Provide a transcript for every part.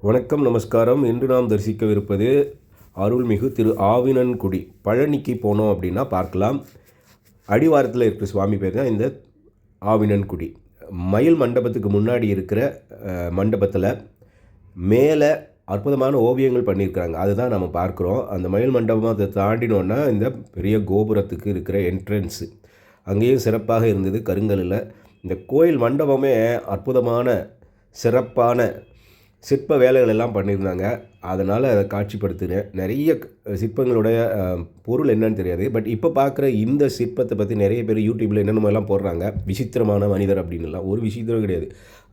வணக்கம், நமஸ்காரம். இன்று நாம் தரிசிக்கவிருப்பது அருள்மிகு திரு ஆவினன்குடி. பழனிக்கு போனோம் அப்படின்னா பார்க்கலாம். அடிவாரத்தில் இருக்கிற சுவாமி பேர் தான் இந்த ஆவினன்குடி. மயில் மண்டபத்துக்கு முன்னாடி இருக்கிற மண்டபத்தில் மேலே அற்புதமான ஓவியங்கள் பண்ணியிருக்கிறாங்க. அதுதான் நம்ம பார்க்குறோம். அந்த மயில் மண்டபம் அதை தாண்டினோன்னா இந்த பெரிய கோபுரத்துக்கு இருக்கிற என்ட்ரன்ஸு அங்கேயும் சிறப்பாக இருந்தது கருங்கல்லில். இந்த கோயில் மண்டபமே அற்புதமான சிறப்பான சிற்ப வேலைகள் எல்லாம் பண்ணியிருந்தாங்க. அதனால் அதை காட்சிப்படுத்தினேன். நிறைய சிற்பங்களுடைய பொருள் என்னன்னு தெரியாது. பட் இப்போ பார்க்குற இந்த சிற்பத்தை பற்றி நிறைய பேர் யூடியூப்பில் என்னென்னலாம் போடுறாங்க. விசித்திரமான மனிதர் அப்படின்லாம் ஒரு விசித்திரம் கிடையாது.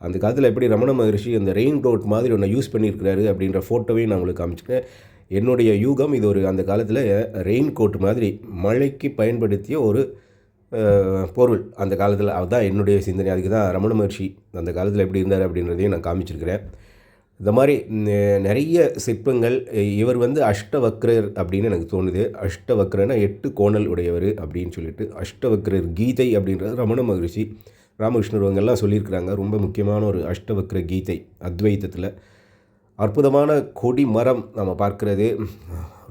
அந்த காலத்தில் எப்படி ரமண மகரிஷி அந்த ரெயின் கோட் மாதிரி ஒன்று யூஸ் பண்ணியிருக்கிறாரு அப்படின்ற ஃபோட்டோவையும் நான் உங்களுக்கு காமிச்சிக்கிறேன். என்னுடைய யூகம் இது ஒரு அந்த காலத்தில் ரெயின் கோட் மாதிரி மழைக்கு பயன்படுத்திய ஒரு பொருள் அந்த காலத்தில். அதுதான் என்னுடைய சிந்தனை. அதுக்கு தான் ரமண மகர்ஷி அந்த காலத்தில் எப்படி இருந்தார் அப்படின்றதையும் நான் காமிச்சிருக்கிறேன். இந்த மாதிரி நிறைய சிற்பங்கள். இவர் அஷ்டவக்ரர் அப்படின்னு எனக்கு தோணுது. அஷ்டவக்ரன்னா 8 கோணல் உடையவர் அப்படின்னு சொல்லிட்டு அஷ்டவக்ரர் கீதை அப்படின்றது ரமண மகரிஷி ராமகிருஷ்ணர் இவங்கெல்லாம் சொல்லியிருக்கிறாங்க. ரொம்ப முக்கியமான ஒரு அஷ்டவக்ர கீதை அத்வைத்தத்தில். அற்புதமான கொடி மரம் நம்ம பார்க்குறது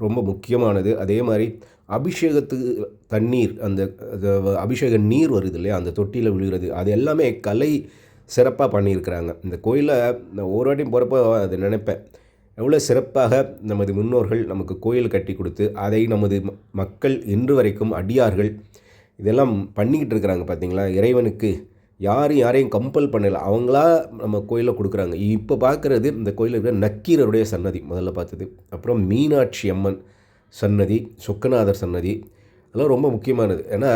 ரொம்ப முக்கியமானது. அதே மாதிரி அபிஷேகத்துக்கு தண்ணீர், அந்த அபிஷேக நீர் வருது இல்லையா, அந்த தொட்டியில் விழுகிறது, அது எல்லாமே கலை சிறப்பாக பண்ணியிருக்கிறாங்க. இந்த கோயிலை நான் ஒரு வாட்டியும் போகிறப்போ அதை நினைப்பேன், எவ்வளோ சிறப்பாக நமது முன்னோர்கள் நமக்கு கோயில் கட்டி கொடுத்து அதை நமது மக்கள் இன்று வரைக்கும் அடியார்கள் இதெல்லாம் பண்ணிக்கிட்டு இருக்கிறாங்க. பார்த்திங்களா, இறைவனுக்கு யாரையும் கம்பல் பண்ணலை, அவங்களா நம்ம கோயிலை கொடுக்குறாங்க. இப்போ பார்க்குறது இந்த கோயிலில் இருக்கிற நக்கீரருடைய சன்னதி முதல்ல பார்த்தது. அப்புறம் மீனாட்சி அம்மன் சன்னதி, சொக்கநாதர் சன்னதி, அதெல்லாம் ரொம்ப முக்கியமானது. ஏன்னா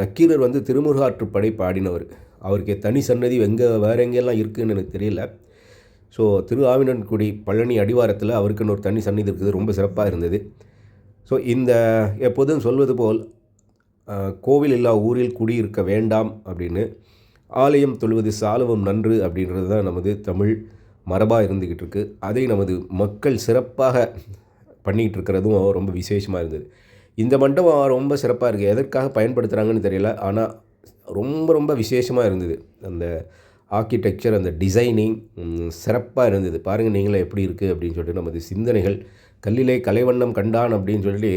நக்கீரர் திருமுருகாற்றுப்படை பாடினவர். அவருக்கு தனி சன்னதி வேறு எங்கெல்லாம் இருக்குதுன்னு எனக்கு தெரியல. ஸோ திரு ஆவினன்குடி பழனி அடிவாரத்தில் அவருக்குன்னு ஒரு தனி சன்னதி இருக்குது. ரொம்ப சிறப்பாக இருந்தது. ஸோ இந்த எப்போதும் சொல்வது போல் கோவில் இல்லா ஊரில் குடியிருக்க வேண்டாம் அப்படின்னு, ஆலயம் தொழுவது சாலவும் நன்று அப்படின்றது தான் நமது தமிழ் மரபாக இருந்துக்கிட்டு இருக்குது. அதை நமது மக்கள் சிறப்பாக பண்ணிக்கிட்டு இருக்கிறதும் ரொம்ப விசேஷமாக இருந்தது. இந்த மண்டபம் ரொம்ப சிறப்பாக இருக்குது. எதற்காக பயன்படுத்துகிறாங்கன்னு தெரியல, ஆனால் ரொம்ப விசேஷமாக இருந்தது. அந்த ஆர்கிடெக்சர், அந்த டிசைனிங் சிறப்பாக இருந்தது. பாருங்கள் நீங்களே எப்படி இருக்குது அப்படின்னு சொல்லிட்டு. நமது சிந்தனைகள் கல்லிலே கலைவண்ணம் கண்டான் அப்படின்னு சொல்லி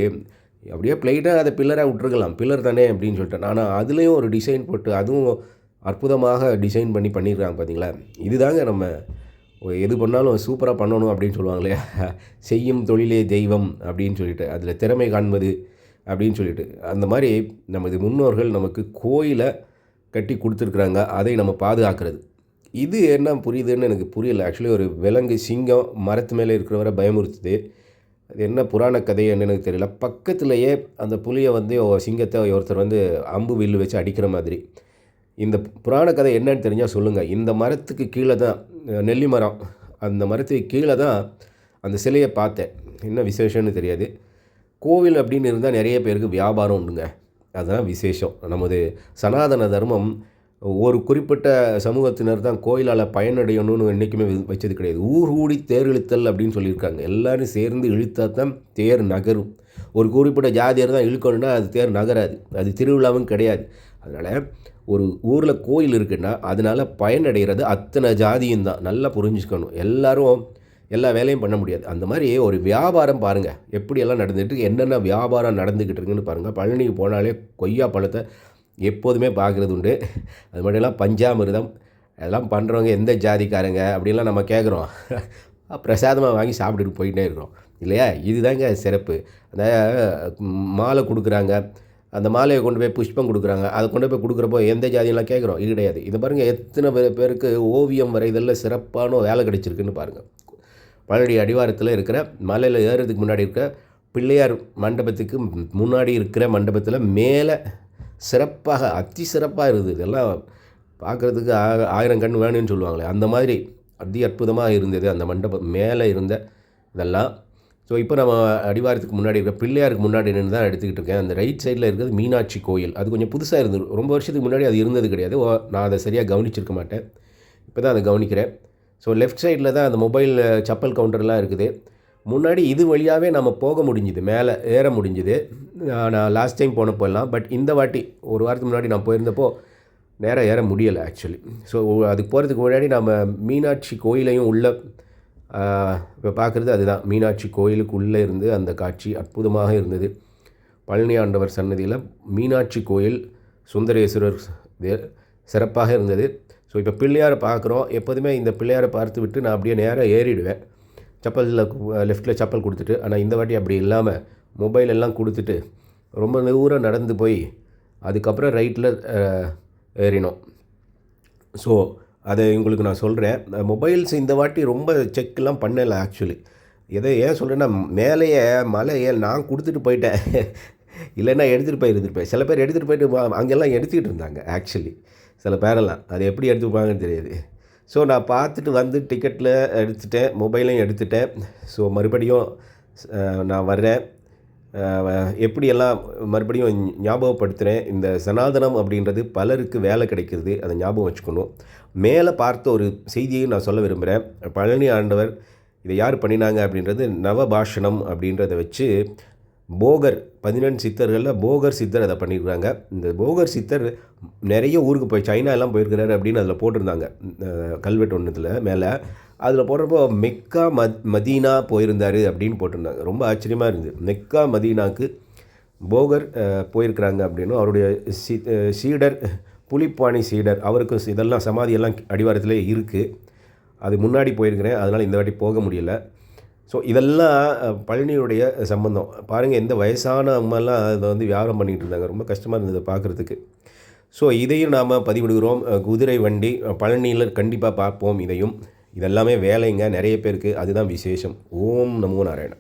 அப்படியே பிளைட்டாக அதை பில்லராக விட்டுருக்கலாம், பில்லர் தானே அப்படின்னு சொல்லிட்டு. ஆனால் அதுலேயும் ஒரு டிசைன் போட்டு அதுவும் அற்புதமாக டிசைன் பண்ணியிருக்காங்க. பார்த்தீங்களா, இதுதாங்க நம்ம எது பண்ணாலும் சூப்பராக பண்ணணும் அப்படின்னு சொல்லுவாங்க இல்லையா, செய்யும் தொழிலே தெய்வம் அப்படின்னு சொல்லிட்டு, அதில் திறமை காண்பது அப்படின்னு சொல்லிட்டு. அந்த மாதிரி நமது முன்னோர்கள் நமக்கு கோயிலை கட்டி கொடுத்துருக்குறாங்க. அதை நம்ம பாதுகாக்கிறது. இது என்ன புரியுதுன்னு எனக்கு புரியலை. ஆக்சுவலி ஒரு விலங்கு சிங்கம் மரத்து மேலே இருக்கிறவரை பயமுறுத்துது. அது என்ன புராண கதை என்னன்னு எனக்கு தெரியல. பக்கத்துலேயே அந்த புலியை சிங்கத்தை ஒருத்தர் அம்பு வில்லு வச்சு அடிக்கிற மாதிரி. இந்த புராண கதை என்னன்னு தெரிஞ்சால் சொல்லுங்கள். இந்த மரத்துக்கு கீழே தான், நெல்லி மரம், அந்த மரத்துக்கு கீழே தான் அந்த சிலையை பார்த்தேன். என்ன விசேஷம்னு தெரியாது. கோவில் அப்படின்னு இருந்தால் நிறைய பேருக்கு வியாபாரம் உண்டுங்க. அதுதான் விசேஷம். நமது சனாதன தர்மம் ஒரு குறிப்பிட்ட சமூகத்தினர் தான் கோயிலால் பயனடையணும்னு என்றைக்குமே வச்சது கிடையாது. ஊர் கூடி தேர் இழுத்தல் அப்படின்னு சொல்லியிருக்காங்க. எல்லோரும் சேர்ந்து இழுத்தா தான் தேர் நகரும். ஒரு குறிப்பிட்ட ஜாதியர் தான் இழுக்கணுன்னா அது தேர் நகராது. அது திருவிழாவும் கிடையாது. அதனால் ஒரு ஊரில் கோயில் இருக்குன்னா அதனால் பயனடைகிறது அத்தனை ஜாதியும் தான். நல்லா புரிஞ்சுக்கணும். எல்லோரும் எல்லா வேலையும் பண்ண முடியாது. அந்த மாதிரி ஒரு வியாபாரம் பாருங்கள் எப்படியெல்லாம் நடந்துகிட்டு, என்னென்ன வியாபாரம் நடந்துக்கிட்டு இருக்குன்னு பாருங்கள். பழனிக்கு போனாலே கொய்யா பழத்தை எப்போதுமே பார்க்குறது உண்டு. அது மட்டும் இல்லாமல் பஞ்சாமிர்தம் அதெல்லாம் பண்ணுறவங்க எந்த ஜாதிக்காரங்க அப்படின்லாம் நம்ம கேட்குறோம். பிரசாதமாக வாங்கி சாப்பிட்டுட்டு போயிட்டே இருக்கிறோம் இல்லையா. இதுதாங்க சிறப்பு. அந்த மாலை கொடுக்குறாங்க, அந்த மாலையை கொண்டு போய் புஷ்பம் கொடுக்குறாங்க. அதை கொண்டு போய் கொடுக்குறப்போ எந்த ஜாதியெல்லாம் கேட்குறோம், இது கிடையாது. இது பாருங்கள், எத்தனை பேருக்கு ஓவியம் வரைதலில் சிறப்பான வேலை கிடைச்சிருக்குன்னு பாருங்கள். பழனி அடிவாரத்தில் இருக்கிற மலையில் ஏறுறதுக்கு முன்னாடி இருக்கிற பிள்ளையார் மண்டபத்துக்கு முன்னாடி இருக்கிற மண்டபத்தில் மேலே சிறப்பாக அதி சிறப்பாக இருந்தது. இதெல்லாம் பார்க்குறதுக்கு 1000 கண் வேணும்னு சொல்லுவாங்களே, அந்த மாதிரி அதி அற்புதமாக இருந்தது அந்த மண்டபம் மேலே இருந்த இதெல்லாம். ஸோ இப்போ நம்ம அடிவாரத்துக்கு முன்னாடி இருக்கிற பிள்ளையாருக்கு முன்னாடி நின்று தான் எடுத்துக்கிட்டு இருக்கேன். அந்த ரைட் சைடில் இருக்கிறது மீனாட்சி கோயில். அது கொஞ்சம் புதுசாக இருந்தது. ரொம்ப வருஷத்துக்கு முன்னாடி அது இருந்தது கிடையாது. நான் அதை சரியாக கவனிச்சிருக்க மாட்டேன். இப்போ தான் அதை கவனிக்கிறேன். ஸோ லெஃப்ட் சைடில் தான் அந்த மொபைல் செப்பல் கவுண்டர்லாம் இருக்குது. முன்னாடி இது வழியாகவே நம்ம போக முடிஞ்சுது, மேலே ஏற முடிஞ்சுது. நான் லாஸ்ட் டைம் போனப்போலாம். பட் இந்த வாட்டி ஒரு வாரத்துக்கு முன்னாடி நான் போயிருந்தப்போ நேராக ஏற முடியலை ஆக்சுவலி. ஸோ அதுக்கு போகிறதுக்கு முன்னாடி நம்ம மீனாட்சி கோயிலையும் உள்ளே இப்போ பார்க்குறது அதுதான். மீனாட்சி கோயிலுக்கு உள்ளே இருந்து அந்த காட்சி அற்புதமாக இருந்தது. பழனி ஆண்டவர் சன்னதியில் மீனாட்சி கோயில், சுந்தரேஸ்வரர் சிறப்பாக இருந்தது. ஸோ இப்போ பிள்ளையாரை பார்க்குறோம். எப்போதுமே இந்த பிள்ளையாரை பார்த்து விட்டு நான் அப்படியே நேராக ஏறிடுவேன், செப்பலில் லெஃப்ட்டில் செப்பல் கொடுத்துட்டு. ஆனால் இந்த வாட்டி அப்படி இல்லாமல் மொபைல் எல்லாம் கொடுத்துட்டு ரொம்ப தூரம் நடந்து போய் அதுக்கப்புறம் ரைட்டில் ஏறினோம். ஸோ அதை உங்களுக்கு நான் சொல்கிறேன். மொபைல்ஸ் இந்த வாட்டி ரொம்ப செக்லாம் பண்ணலை ஆக்சுவலி. ஏன் சொல்கிறேன்னா, மேலேயே மலையை நான் கொடுத்துட்டு போயிட்டேன். இல்லைன்னா எடுத்துகிட்டு போயிருந்துருப்பேன். சில பேர் எடுத்துகிட்டு போயிட்டு அங்கெல்லாம் எடுத்துக்கிட்டு இருந்தாங்க ஆக்சுவலி. சில பேரெல்லாம் அது எப்படி எடுத்துப்பாங்கன்னு தெரியாது. ஸோ நான் பார்த்துட்டு வந்து டிக்கெட்டில் எடுத்துட்டேன், மொபைலையும் எடுத்துட்டேன். ஸோ மறுபடியும் நான் வர்றேன். எப்படியெல்லாம் மறுபடியும் ஞாபகப்படுத்துகிறேன். இந்த சனாதனம் அப்படின்றது பலருக்கு வேலை கிடைக்கிறது, அதை ஞாபகம் வச்சுக்கணும். மேலே பார்த்த ஒரு செய்தியை நான் சொல்ல விரும்புகிறேன். பழனி ஆண்டவர் இதை யார் பண்ணினாங்க அப்படின்றது நவபாஷணம் அப்படின்றத வச்சு போகர் 14 சித்தர்களில் போகர் சித்தர் அதை பண்ணியிருக்காங்க. இந்த போகர் சித்தர் நிறைய ஊருக்கு போய் சைனா எல்லாம் போயிருக்கிறாரு அப்படின்னு அதில் போட்டிருந்தாங்க. கல்வெட்டு ஒன்றுத்தில் மேலே அதில் போடுறப்போ மெக்கா மதீனா போயிருந்தார் அப்படின்னு போட்டிருந்தாங்க. ரொம்ப ஆச்சரியமாக இருந்தது. மெக்கா மதீனாவுக்கு போகர் போயிருக்கிறாங்க அப்படின்னு. அவருடைய சீடர் புலிப்பாணி சீடர், அவருக்கு இதெல்லாம் சமாதியெல்லாம் அடிவாரத்திலே இருக்குது. அது முன்னாடி போயிருக்கிறேன், அதனால் இந்த வாட்டி போக முடியல. ஸோ இதெல்லாம் பழனியுடைய சம்பந்தம். பாருங்கள், எந்த வயசான அம்மாலாம் அதை வியாபாரம் பண்ணிகிட்டு இருந்தாங்க. ரொம்ப கஷ்டமாக இருந்தது பார்க்குறதுக்கு. ஸோ இதையும் நாம் பதிவிடுகிறோம். குதிரை வண்டி பழனியில் கண்டிப்பாக பார்ப்போம். இதெல்லாமே வேலைங்க நிறைய பேருக்கு. அதுதான் விசேஷம். ஓம் நமோ நாராயணா.